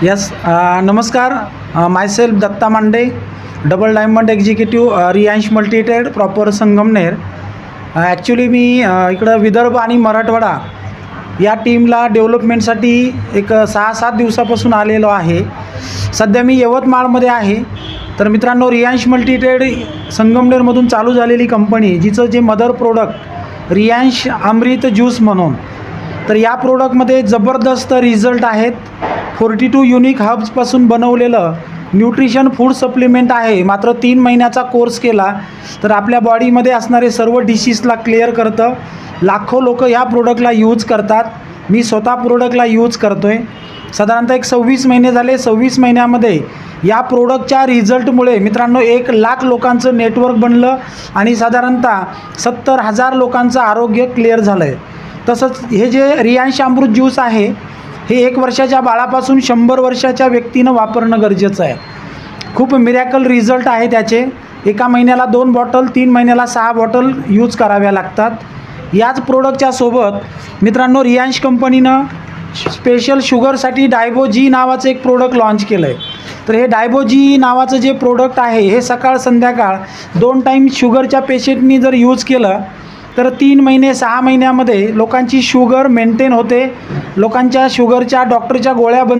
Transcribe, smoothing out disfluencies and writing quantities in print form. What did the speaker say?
Yes नमस्कार. Myself Datta Mande, double diamond executive, Riyansh multitrade, proper Sangamner. Actually मी इकडं विदर्भ आणि मराठवाडा या टीमला डेव्हलपमेंटसाठी एक 6-7 दिवसापासून आलेलो आहे. सध्या मी यवतमाळमध्ये आहे. तर मित्रांनो, रियांश मल्टीट्रेड संगमनेरमधून चालू झालेली कंपनी, जिचं जे मदर प्रोडक्ट रियांश अमृत ज्यूस म्हणून, तर या प्रोडक्टमध्ये जबरदस्त रिझल्ट आहेत. 42 युनिक हर्ब्सपासून बनवलेलं न्यूट्रिशन फूड सप्लिमेंट आहे. मात्र 3 महिन्याचा कोर्स केला तर आपल्या बॉडीमध्ये असणारे सर्व डिसीजला क्लिअर करतं. लाखो लोक या प्रोडक्टला यूज करतात. मी स्वतः प्रोडक्टला यूज करतो आहे. साधारणतः एक 26 महिने झाले. 26 महिन्यामध्ये या प्रोडक्टच्या रिझल्टमुळे मित्रांनो 1 लाख लोकांचं नेटवर्क बनलं आणि साधारणतः 70,000 लोकांचं आरोग्य क्लिअर झालं आहे. तसंच हे जे रियांश अमृत ज्यूस आहे, हे 1 वर्षाच्या बाळापासून 100 वर्षाच्या व्यक्तीनं वापरणं गरजेचं आहे. खूप मिरॅकल रिझल्ट आहे त्याचे. एका महिन्याला 2 बॉटल, 3 महिन्याला 6 बॉटल यूज कराव्या लागतात. याच प्रोडक्टच्या सोबत मित्रांनो, रियांश कंपनीनं स्पेशल शुगरसाठी डायबोजी नावाचं एक प्रोडक्ट लॉन्च केलं आहे. तर हे डायबोजी नावाचं जे प्रोडक्ट आहे, हे सकाळ संध्याकाळ 2 टाईम शुगरच्या पेशंटनी जर यूज केलं तर 3 महिने 6 महिन्यामध्ये लोकांची शुगर मेंटेन होते. लोकांच्या शुगरच्या डॉक्टरच्या गोळ्या बंद